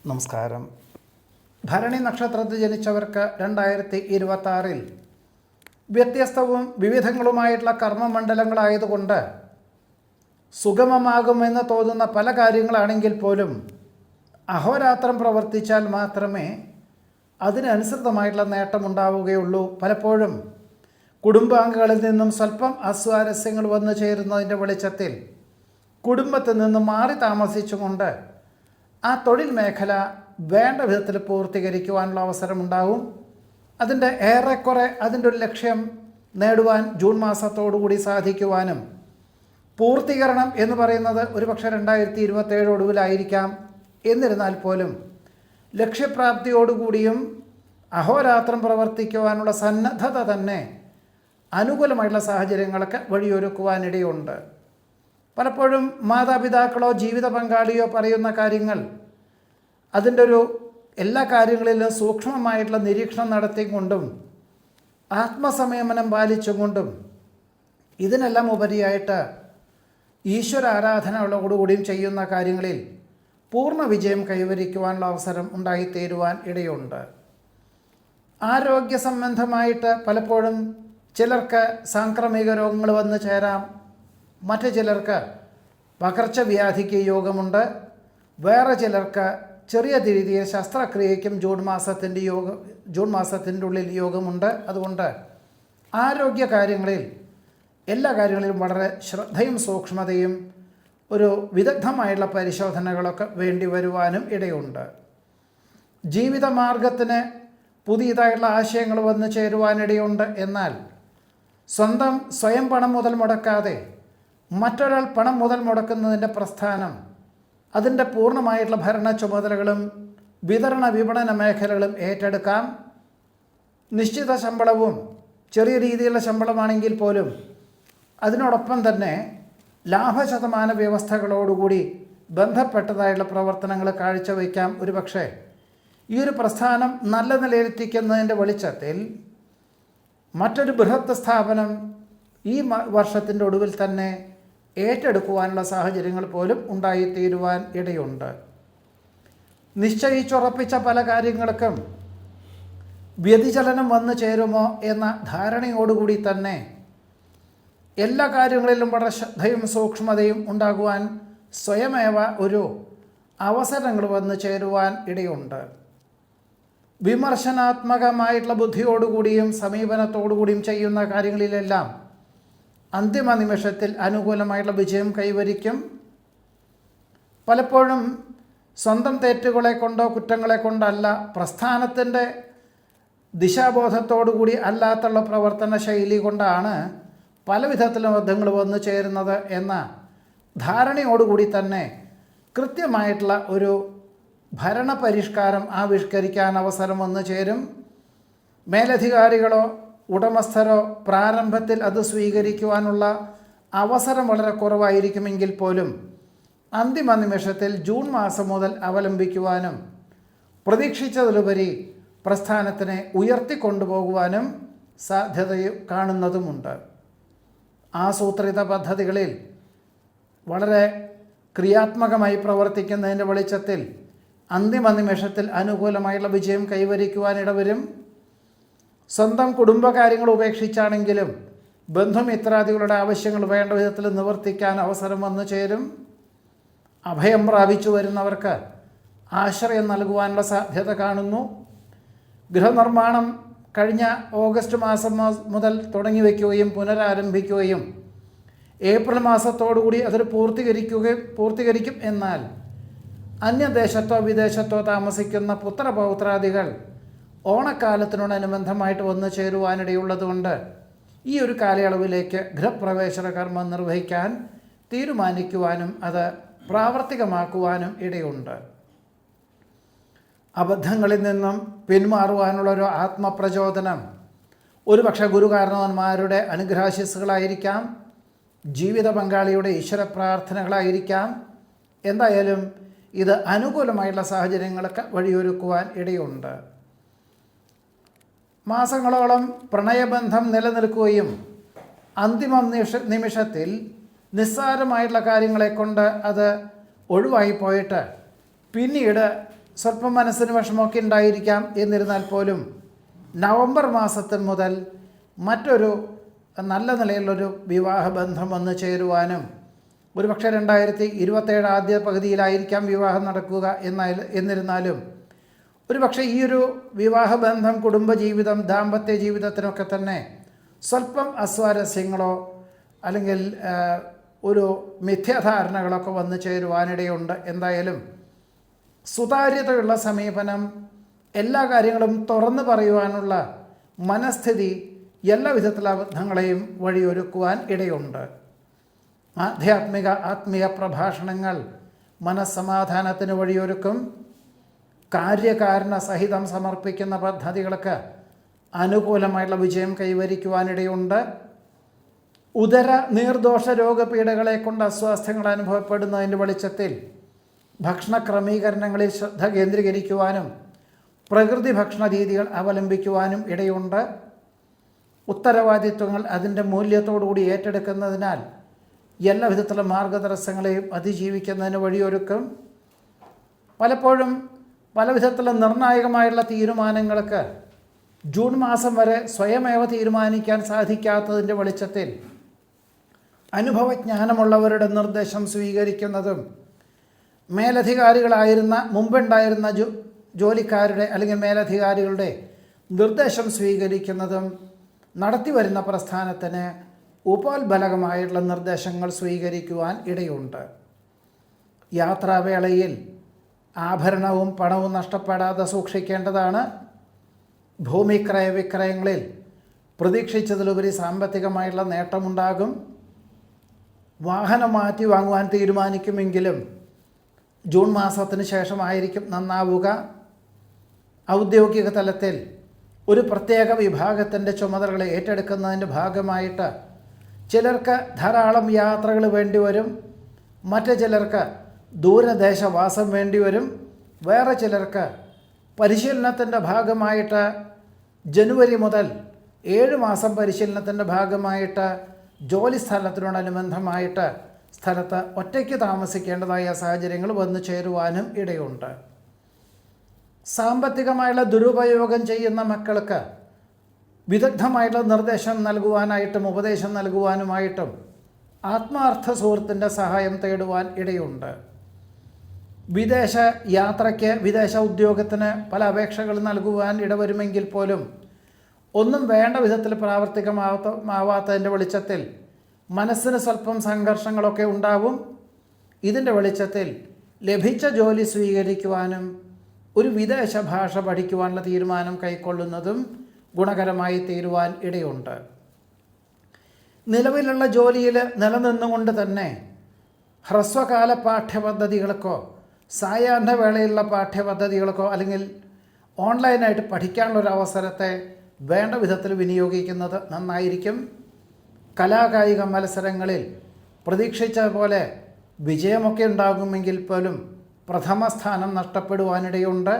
നമസ്കാരം. ഭരണി നക്ഷത്രത്തിൽ ജനിച്ചവർക്ക് 2026 വ്യത്യസ്തവും വിവിധങ്ങളുമായിട്ടുള്ള കർമ്മമണ്ഡലങ്ങളായതുകൊണ്ട് സുഗമമാകുമെന്ന് തോന്നുന്ന പല കാര്യങ്ങളാണെങ്കിൽ പോലും അഹോരാത്രം പ്രവർത്തിച്ചാൽ മാത്രമേ അതിനനുസൃതമായിട്ടുള്ള നേട്ടമുണ്ടാവുകയുള്ളൂ. പലപ്പോഴും കുടുംബാംഗങ്ങളിൽ നിന്നും സ്വല്പം അസ്വാരസ്യങ്ങൾ വന്നു ചേരുന്നതിൻ്റെ വെളിച്ചത്തിൽ കുടുംബത്തിൽ നിന്നും മാറി താമസിച്ചുകൊണ്ട് ആ തൊഴിൽ മേഖല വേണ്ട വിധത്തിൽ പൂർത്തീകരിക്കുവാനുള്ള അവസരമുണ്ടാവും. അതിൻ്റെ ഏറെക്കുറെ അതിൻ്റെ ഒരു ലക്ഷ്യം നേടുവാൻ ജൂൺ മാസത്തോടുകൂടി സാധിക്കുവാനും, പൂർത്തീകരണം എന്ന് പറയുന്നത് ഒരുപക്ഷെ 2027 ഒടുവിലായിരിക്കാം. എന്നിരുന്നാൽ പോലും ലക്ഷ്യപ്രാപ്തിയോടുകൂടിയും അഹോരാത്രം പ്രവർത്തിക്കുവാനുള്ള സന്നദ്ധത തന്നെ അനുകൂലമായിട്ടുള്ള സാഹചര്യങ്ങളൊക്കെ വഴിയൊരുക്കുവാനിടയുണ്ട്. പലപ്പോഴും മാതാപിതാക്കളോ ജീവിത പങ്കാളിയോ പറയുന്ന കാര്യങ്ങൾ അതിൻ്റെ ഒരു എല്ലാ കാര്യങ്ങളിലും സൂക്ഷ്മമായിട്ടുള്ള നിരീക്ഷണം നടത്തിക്കൊണ്ടും ആത്മസംയമനം പാലിച്ചുകൊണ്ടും ഇതിനെല്ലാം ഉപരിയായിട്ട് ഈശ്വര ആരാധനയോടുകൂടിയും ചെയ്യുന്ന കാര്യങ്ങളിൽ പൂർണ്ണ വിജയം കൈവരിക്കുവാനുള്ള അവസരം ഉണ്ടായിത്തീരുവാൻ ഇടയുണ്ട്. ആരോഗ്യ സംബന്ധമായിട്ട് പലപ്പോഴും ചിലർക്ക് സാംക്രമിക രോഗങ്ങൾ വന്നു ചേരാം. മറ്റു ചിലർക്ക് പകർച്ചവ്യാധിക്ക് യോഗമുണ്ട്. വേറെ ചിലർക്ക് ചെറിയ രീതിയിൽ ശസ്ത്രക്രിയയ്ക്കും ജൂൺ മാസത്തിൻ്റെ ഉള്ളിൽ യോഗമുണ്ട്. അതുകൊണ്ട് ആരോഗ്യ കാര്യങ്ങളിൽ എല്ലാ കാര്യങ്ങളിലും വളരെ ശ്രദ്ധയും സൂക്ഷ്മതയും ഒരു വിദഗ്ധമായുള്ള പരിശോധനകളൊക്കെ വേണ്ടി വരുവാനും ഇടയുണ്ട്. ജീവിതമാർഗത്തിന് പുതിയതായിട്ടുള്ള ആശയങ്ങൾ വന്നു ചേരുവാനിടയുണ്ട്. എന്നാൽ സ്വയം പണം മുതൽ മുടക്കാതെ മറ്റൊരാൾ പണം മുതൽ മുടക്കുന്നതിൻ്റെ പ്രസ്ഥാനം, അതിൻ്റെ പൂർണ്ണമായിട്ടുള്ള ഭരണ ചുമതലകളും വിതരണ വിപണന മേഖലകളും ഏറ്റെടുക്കാം. നിശ്ചിത ശമ്പളവും ചെറിയ രീതിയിലുള്ള ശമ്പളമാണെങ്കിൽ പോലും അതിനോടൊപ്പം തന്നെ ലാഭശതമാന വ്യവസ്ഥകളോടുകൂടി ബന്ധപ്പെട്ടതായുള്ള പ്രവർത്തനങ്ങൾ കാഴ്ചവയ്ക്കാം. ഒരുപക്ഷെ ഈ ഒരു പ്രസ്ഥാനം നല്ല നിലയിലെത്തിക്കുന്നതിൻ്റെ വെളിച്ചത്തിൽ മറ്റൊരു ബൃഹത്ത് സ്ഥാപനം ഈ വർഷത്തിൻ്റെ ഒടുവിൽ തന്നെ ഏറ്റെടുക്കുവാനുള്ള സാഹചര്യങ്ങൾ പോലും ഉണ്ടായിത്തീരുവാൻ ഇടയുണ്ട്. നിശ്ചയിച്ചുറപ്പിച്ച പല കാര്യങ്ങൾക്കും വ്യതിചലനം വന്നു ചേരുമോ എന്ന ധാരണയോടുകൂടി തന്നെ എല്ലാ കാര്യങ്ങളിലും വളരെ ശ്രദ്ധയും സൂക്ഷ്മതയും ഉണ്ടാകുവാൻ സ്വയമേവ ഒരു അവസരങ്ങൾ വന്നു ചേരുവാൻ ഇടയുണ്ട്. വിമർശനാത്മകമായിട്ടുള്ള ബുദ്ധിയോടുകൂടിയും സമീപനത്തോടുകൂടിയും ചെയ്യുന്ന കാര്യങ്ങളിലെല്ലാം അന്തിമ നിമിഷത്തിൽ അനുകൂലമായിട്ടുള്ള വിജയം കൈവരിക്കും. പലപ്പോഴും സ്വന്തം തെറ്റുകളെ കൊണ്ടോ കുറ്റങ്ങളെ കൊണ്ടല്ല, പ്രസ്ഥാനത്തിൻ്റെ ദിശാബോധത്തോടുകൂടി അല്ലാത്തുള്ള പ്രവർത്തന ശൈലി കൊണ്ടാണ് പല വിധത്തിലും ബന്ധങ്ങൾ വന്നു ചേരുന്നത് എന്ന ധാരണയോടുകൂടി തന്നെ കൃത്യമായിട്ടുള്ള ഒരു ഭരണപരിഷ്കാരം ആവിഷ്കരിക്കാൻ അവസരം വന്നു ചേരും. മേലധികാരികളോ ഉടമസ്ഥരോ പ്രാരംഭത്തിൽ അത് സ്വീകരിക്കുവാനുള്ള അവസരം വളരെ കുറവായിരിക്കുമെങ്കിൽ പോലും അന്തിമ നിമിഷത്തിൽ ജൂൺ മാസം മുതൽ അവലംബിക്കുവാനും പ്രതീക്ഷിച്ചതിലുപരി പ്രസ്ഥാനത്തിനെ ഉയർത്തിക്കൊണ്ടുപോകുവാനും സാധ്യത കാണുന്നതുമുണ്ട്. ആസൂത്രിത പദ്ധതികളിൽ വളരെ ക്രിയാത്മകമായി പ്രവർത്തിക്കുന്നതിൻ്റെ വെളിച്ചത്തിൽ അന്തിമ നിമിഷത്തിൽ അനുകൂലമായുള്ള വിജയം കൈവരിക്കുവാനിടവരും. സ്വന്തം കുടുംബകാര്യങ്ങൾ ഉപേക്ഷിച്ചാണെങ്കിലും ബന്ധുമിത്രാദികളുടെ ആവശ്യങ്ങൾ വേണ്ട വിധത്തിൽ നിവർത്തിക്കാൻ അവസരം വന്നു ചേരും. അഭയം പ്രാപിച്ചു വരുന്നവർക്ക് ആശ്രയം നൽകുവാനുള്ള സാധ്യത കാണുന്നു. ഗൃഹനിർമ്മാണം കഴിഞ്ഞ ഓഗസ്റ്റ് മാസം മുതൽ തുടങ്ങി വയ്ക്കുകയും പുനരാരംഭിക്കുകയും ഏപ്രിൽ മാസത്തോടുകൂടി അതൊരു പൂർത്തീകരിക്കും. എന്നാൽ അന്യദേശത്തോ വിദേശത്തോ താമസിക്കുന്ന പുത്രപൗത്രാദികൾ ഓണക്കാലത്തിനോടനുബന്ധമായിട്ട് വന്നു ചേരുവാനിടയുള്ളതുകൊണ്ട് ഈ ഒരു കാലയളവിലേക്ക് ഗൃഹപ്രവേശന കർമ്മം നിർവഹിക്കാൻ തീരുമാനിക്കുവാനും അത് പ്രാവർത്തികമാക്കുവാനും ഇടയുണ്ട്. അബദ്ധങ്ങളിൽ നിന്നും പിന്മാറുവാനുള്ളൊരു ആത്മപ്രചോദനം ഒരുപക്ഷെ ഗുരുകാരണവന്മാരുടെ അനുഗ്രഹാശിസ്സുകളായിരിക്കാം, ജീവിത പങ്കാളിയുടെ ഈശ്വര പ്രാർത്ഥനകളായിരിക്കാം. എന്തായാലും ഇത് അനുകൂലമായിട്ടുള്ള സാഹചര്യങ്ങളൊക്കെ വഴിയൊരുക്കുവാൻ ഇടയുണ്ട്. മാസങ്ങളോളം പ്രണയബന്ധം നിലനിൽക്കുകയും അന്തിമ നിമിഷത്തിൽ നിസ്സാരമായിട്ടുള്ള കാര്യങ്ങളെ കൊണ്ട് അത് ഒഴിവായി പോയിട്ട് പിന്നീട് സ്വല്പം മനസ്സിന് വിഷമമൊക്കെ ഉണ്ടായിരിക്കാം. എന്നിരുന്നാൽ പോലും നവംബർ മാസത്തിൽ മുതൽ മറ്റൊരു നല്ല നിലയിലുള്ളൊരു വിവാഹബന്ധം വന്നു ചേരുവാനും, ഒരുപക്ഷെ 2027 ആദ്യ പകുതിയിലായിരിക്കാം വിവാഹം നടക്കുക. എന്നിരുന്നാലും ഒരുപക്ഷെ ഈ ഒരു വിവാഹബന്ധം, കുടുംബജീവിതം, ദാമ്പത്യ ജീവിതത്തിനൊക്കെ തന്നെ സ്വല്പം അസ്വാരസ്യങ്ങളോ അല്ലെങ്കിൽ ഒരു മിഥ്യാധാരണകളൊക്കെ വന്നു ചേരുവാനിടയുണ്ട്. എന്തായാലും സുതാര്യതയുള്ള സമീപനം, എല്ലാ കാര്യങ്ങളും തുറന്നു പറയുവാനുള്ള മനസ്ഥിതി എല്ലാ വിധത്തിലുള്ള അബദ്ധങ്ങളെയും വഴിയൊരുക്കുവാൻ ഇടയുണ്ട്. ആത്മീയ പ്രഭാഷണങ്ങൾ മനസ്സമാധാനത്തിന് വഴിയൊരുക്കും. കാര്യകാരണ സഹിതം സമർപ്പിക്കുന്ന പദ്ധതികൾക്ക് അനുകൂലമായിട്ടുള്ള വിജയം കൈവരിക്കുവാനിടയുണ്ട്. ഉദര നീർദോഷ രോഗപീഠകളെ കൊണ്ട് അസ്വാസ്ഥ്യങ്ങൾ അനുഭവപ്പെടുന്നതിൻ്റെ വെളിച്ചത്തിൽ ഭക്ഷണ ക്രമീകരണങ്ങളിൽ ശ്രദ്ധ കേന്ദ്രീകരിക്കുവാനും പ്രകൃതി ഭക്ഷണ രീതികൾ അവലംബിക്കുവാനും ഇടയുണ്ട്. ഉത്തരവാദിത്വങ്ങൾ അതിൻ്റെ മൂല്യത്തോടുകൂടി ഏറ്റെടുക്കുന്നതിനാൽ എല്ലാ വിധത്തിലുള്ള മാർഗതടസ്സങ്ങളെയും അതിജീവിക്കുന്നതിന് വഴിയൊരുക്കും. പലപ്പോഴും പല വിധത്തിലുള്ള നിർണായകമായുള്ള തീരുമാനങ്ങൾക്ക് ജൂൺ മാസം വരെ സ്വയമേവ തീരുമാനിക്കാൻ സാധിക്കാത്തതിൻ്റെ വെളിച്ചത്തിൽ അനുഭവജ്ഞാനമുള്ളവരുടെ നിർദ്ദേശം സ്വീകരിക്കുന്നതും മേലധികാരികളായിരുന്ന മുമ്പുണ്ടായിരുന്ന ജോലിക്കാരുടെ അല്ലെങ്കിൽ മേലധികാരികളുടെ നിർദ്ദേശം സ്വീകരിക്കുന്നതും നടത്തിവരുന്ന പ്രസ്ഥാനത്തിന് ഉപോത്ബലകമായിട്ടുള്ള നിർദ്ദേശങ്ങൾ സ്വീകരിക്കുവാൻ ഇടയുണ്ട്. യാത്രാവേളയിൽ ആഭരണവും പണവും നഷ്ടപ്പെടാതെ സൂക്ഷിക്കേണ്ടതാണ്. ഭൂമി ക്രയവിക്രയങ്ങളിൽ പ്രതീക്ഷിച്ചതിലുപരി സാമ്പത്തികമായിട്ടുള്ള നേട്ടമുണ്ടാകും. വാഹനം മാറ്റി വാങ്ങുവാൻ തീരുമാനിക്കുമെങ്കിലും ജൂൺ മാസത്തിന് ശേഷമായിരിക്കും നന്നാവുക. ഔദ്യോഗിക തലത്തിൽ ഒരു പ്രത്യേക വിഭാഗത്തിൻ്റെ ചുമതലകളെ ഏറ്റെടുക്കുന്നതിൻ്റെ ഭാഗമായിട്ട് ചിലർക്ക് ധാരാളം യാത്രകൾ വേണ്ടിവരും. മറ്റു ചിലർക്ക് ദൂരദേശവാസം വേണ്ടിവരും. വേറെ ചിലർക്ക് പരിശീലനത്തിൻ്റെ ഭാഗമായിട്ട് ജനുവരി മുതൽ 7 മാസം പരിശീലനത്തിൻ്റെ ഭാഗമായിട്ട് ജോലി സ്ഥലത്തിനോടനുബന്ധമായിട്ട് സ്ഥലത്ത് ഒറ്റയ്ക്ക് താമസിക്കേണ്ടതായ സാഹചര്യങ്ങൾ വന്നു ചേരുവാനും ഇടയുണ്ട്. സാമ്പത്തികമായുള്ള ദുരുപയോഗം ചെയ്യുന്ന മക്കൾക്ക് വിദഗ്ധമായിട്ടുള്ള നിർദ്ദേശം നൽകുവാനായിട്ടും ഉപദേശം നൽകുവാനുമായിട്ടും ആത്മാർത്ഥ സുഹൃത്തിൻ്റെ സഹായം തേടുവാൻ ഇടയുണ്ട്. വിദേശ യാത്രയ്ക്ക്, വിദേശ ഉദ്യോഗത്തിന് പല അപേക്ഷകൾ നൽകുവാൻ ഇടവരുമെങ്കിൽ പോലും ഒന്നും വേണ്ട വിധത്തിൽ പ്രാവർത്തികമാവാത്തതിൻ്റെ വെളിച്ചത്തിൽ മനസ്സിന് സ്വല്പം സംഘർഷങ്ങളൊക്കെ ഉണ്ടാവും. ഇതിൻ്റെ വെളിച്ചത്തിൽ ലഭിച്ച ജോലി സ്വീകരിക്കുവാനും ഒരു വിദേശ ഭാഷ പഠിക്കുവാനുള്ള തീരുമാനം കൈക്കൊള്ളുന്നതും ഗുണകരമായി തീരുവാൻ ഇടയുണ്ട്. നിലവിലുള്ള ജോലിയിൽ നിലനിന്നുകൊണ്ട് തന്നെ ഹ്രസ്വകാല പാഠ്യപദ്ധതികൾക്കോ സായാഹ്ന വേളയിലുള്ള പാഠ്യപദ്ധതികൾക്കോ അല്ലെങ്കിൽ ഓൺലൈനായിട്ട് പഠിക്കാനുള്ളൊരു അവസരത്തെ വേണ്ട വിധത്തിൽ വിനിയോഗിക്കുന്നത് നന്നായിരിക്കും. കലാകായിക മത്സരങ്ങളിൽ പ്രതീക്ഷിച്ച പോലെ വിജയമൊക്കെ ഉണ്ടാകുമെങ്കിൽ പോലും പ്രഥമ സ്ഥാനം നഷ്ടപ്പെടുവാനിടയുണ്ട്.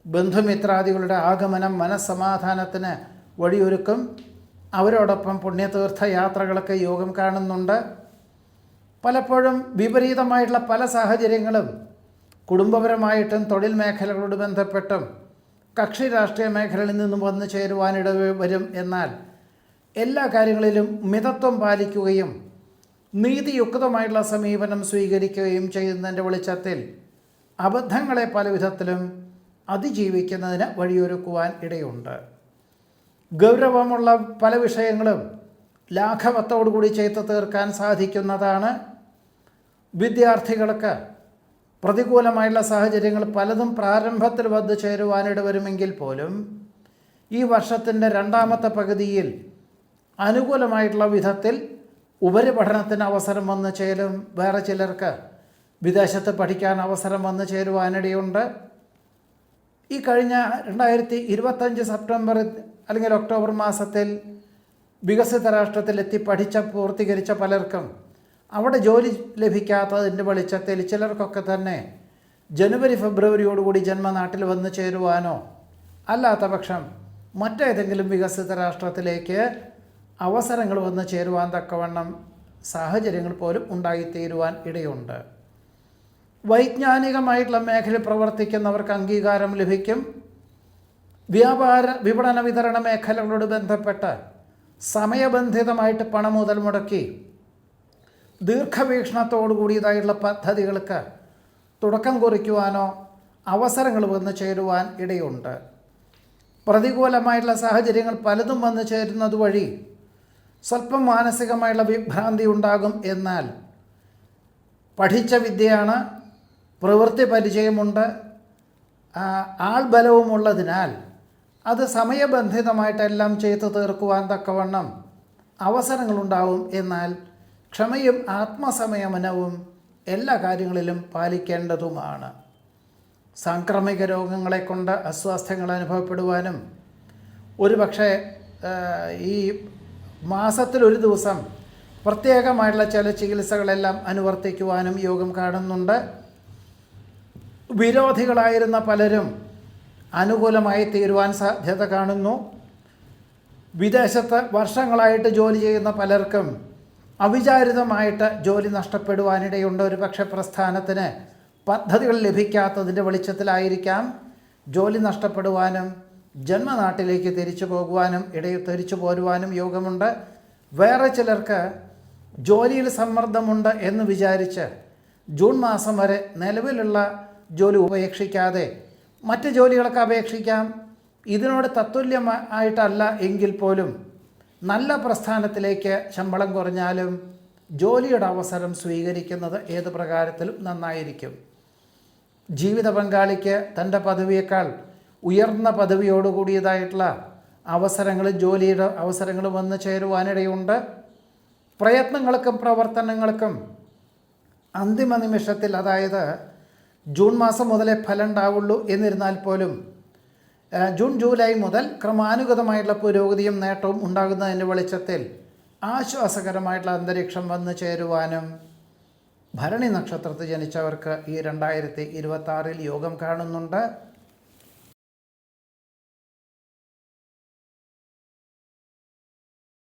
ബന്ധുമിത്രാദികളുടെ ആഗമനം മനസ്സമാധാനത്തിന് വഴിയൊരുക്കും. അവരോടൊപ്പം പുണ്യതീർത്ഥ യാത്രകളൊക്കെ യോഗം കാണുന്നുണ്ട്. പലപ്പോഴും വിപരീതമായിട്ടുള്ള പല സാഹചര്യങ്ങളും കുടുംബപരമായിട്ടും തൊഴിൽ മേഖലകളോട് ബന്ധപ്പെട്ടും കക്ഷി രാഷ്ട്രീയ മേഖലയിൽ നിന്നും വന്നു ചേരുവാനിട വരും. എന്നാൽ എല്ലാ കാര്യങ്ങളിലും മിതത്വം പാലിക്കുകയും നീതിയുക്തമായിട്ടുള്ള സമീപനം സ്വീകരിക്കുകയും ചെയ്യുന്നതിൻ്റെ വെളിച്ചത്തിൽ അബദ്ധങ്ങളെ പല വിധത്തിലും അതിജീവിക്കുന്നതിന് വഴിയൊരുക്കുവാൻ ഇടയുണ്ട്. ഗൗരവമുള്ള പല വിഷയങ്ങളും ലാഘവത്തോടുകൂടി ചെയ്തു തീർക്കാൻ സാധിക്കുന്നതാണ്. വിദ്യാർത്ഥികൾക്ക് പ്രതികൂലമായുള്ള സാഹചര്യങ്ങൾ പലതും പ്രാരംഭത്തിൽ വന്നു ചേരുവാനിട വരുമെങ്കിൽ പോലും ഈ വർഷത്തിൻ്റെ രണ്ടാമത്തെ പകുതിയിൽ അനുകൂലമായിട്ടുള്ള വിധത്തിൽ ഉപരിപഠനത്തിന് അവസരം വന്നു ചേരും. വേറെ ചിലർക്ക് വിദേശത്ത് പഠിക്കാൻ അവസരം വന്നു ചേരുവാനിടയുണ്ട്. ഈ കഴിഞ്ഞ 2025 സെപ്റ്റംബർ അല്ലെങ്കിൽ ഒക്ടോബർ മാസത്തിൽ വികസിത രാഷ്ട്രത്തിലെത്തി പൂർത്തീകരിച്ച പലർക്കും അവിടെ ജോലി ലഭിക്കാത്തതിൻ്റെ വെളിച്ചത്തിൽ ചിലർക്കൊക്കെ തന്നെ ജനുവരി ഫെബ്രുവരിയോടുകൂടി ജന്മനാട്ടിൽ വന്നു ചേരുവാനോ അല്ലാത്ത പക്ഷം മറ്റേതെങ്കിലും വികസിത രാഷ്ട്രത്തിലേക്ക് അവസരങ്ങൾ വന്നു ചേരുവാൻ തക്കവണ്ണം സാഹചര്യങ്ങൾ പോലും ഉണ്ടായിത്തീരുവാൻ ഇടയുണ്ട്. വൈജ്ഞാനികമായിട്ടുള്ള മേഖലയിൽ പ്രവർത്തിക്കുന്നവർക്ക് അംഗീകാരം ലഭിക്കും. വ്യാപാര വിപണന വിതരണ മേഖലകളോട് ബന്ധപ്പെട്ട് സമയബന്ധിതമായിട്ട് പണം മുതൽ മുടക്കി ദീർഘവീക്ഷണത്തോടു കൂടിയതായിട്ടുള്ള പദ്ധതികൾക്ക് തുടക്കം കുറിക്കുവാനോ അവസരങ്ങൾ വന്നു ചേരുവാൻ ഇടയുണ്ട്. പ്രതികൂലമായിട്ടുള്ള സാഹചര്യങ്ങൾ പലതും വന്നു ചേരുന്നത് വഴി സ്വല്പം മാനസികമായിട്ടുള്ള വിഭ്രാന്തി ഉണ്ടാകും. എന്നാൽ പഠിച്ച വിദ്യയാണ്, പ്രവൃത്തി പരിചയമുണ്ട്, ആൾബലവുമുള്ളതിനാൽ അത് സമയബന്ധിതമായിട്ടെല്ലാം ചെയ്തു തീർക്കുവാൻ തക്കവണ്ണം അവസരങ്ങളുണ്ടാവും. എന്നാൽ ക്ഷമയും ആത്മസംയമനവും എല്ലാ കാര്യങ്ങളിലും പാലിക്കേണ്ടതുമാണ്. സാംക്രമിക രോഗങ്ങളെ കൊണ്ട് അസ്വാസ്ഥ്യങ്ങൾ അനുഭവപ്പെടുവാനും ഒരുപക്ഷെ ഈ മാസത്തിലൊരു ദിവസം പ്രത്യേകമായിട്ടുള്ള ചില ചികിത്സകളെല്ലാം അനുവർത്തിക്കുവാനും യോഗം കാണുന്നുണ്ട്. വിരോധികളായിരുന്ന പലരും അനുകൂലമായി തീരുവാൻ സാധ്യത കാണുന്നു. വിദേശത്ത് വർഷങ്ങളായിട്ട് ജോലി ചെയ്യുന്ന പലർക്കും അവിചാരിതമായിട്ട് ജോലി നഷ്ടപ്പെടുവാനിടയുണ്ട്. ഒരു പക്ഷേ പ്രസ്ഥാനത്തിന് പദ്ധതികൾ ലഭിക്കാത്തതിൻ്റെ വെളിച്ചത്തിലായിരിക്കാം ജോലി നഷ്ടപ്പെടുവാനും ജന്മനാട്ടിലേക്ക് തിരിച്ചു പോരുവാനും യോഗമുണ്ട്. വേറെ ചിലർക്ക് ജോലിയിൽ സമ്മർദ്ദമുണ്ട് എന്ന് വിചാരിച്ച് ജൂൺ മാസം വരെ നിലവിലുള്ള ജോലി ഉപേക്ഷിക്കാതെ മറ്റ് ജോലികളൊക്കെ അപേക്ഷിക്കാം. ഇതിനോട് തത്തുല്യമായിട്ടല്ല എങ്കിൽ പോലും നല്ല പ്രസ്ഥാനത്തിലേക്ക് ശമ്പളം കുറഞ്ഞാലും ജോലിയുടെ അവസരം സ്വീകരിക്കുന്നത് ഏത് പ്രകാരത്തിലും നന്നായിരിക്കും. ജീവിത പങ്കാളിക്ക് തൻ്റെ പദവിയേക്കാൾ ഉയർന്ന പദവിയോടുകൂടിയതായിട്ടുള്ള അവസരങ്ങളും ജോലിയുടെ അവസരങ്ങളും വന്നു ചേരുവാനിടയുണ്ട്. പ്രയത്നങ്ങൾക്കും പ്രവർത്തനങ്ങൾക്കും അന്തിമ നിമിഷത്തിൽ, അതായത് ജൂൺ മാസം മുതലേ ഫലം ഉണ്ടാവുള്ളൂ എന്നിരുന്നാൽ പോലും ജൂൺ ജൂലൈ മുതൽ ക്രമാനുഗതമായിട്ടുള്ള പുരോഗതിയും നേട്ടവും ഉണ്ടാകുന്നതിൻ്റെ വെളിച്ചത്തിൽ ആശ്വാസകരമായിട്ടുള്ള അന്തരീക്ഷം വന്നു ചേരുവാനും ഭരണി നക്ഷത്രത്തിൽ ജനിച്ചവർക്ക് ഈ 2026 യോഗം കാണുന്നുണ്ട്.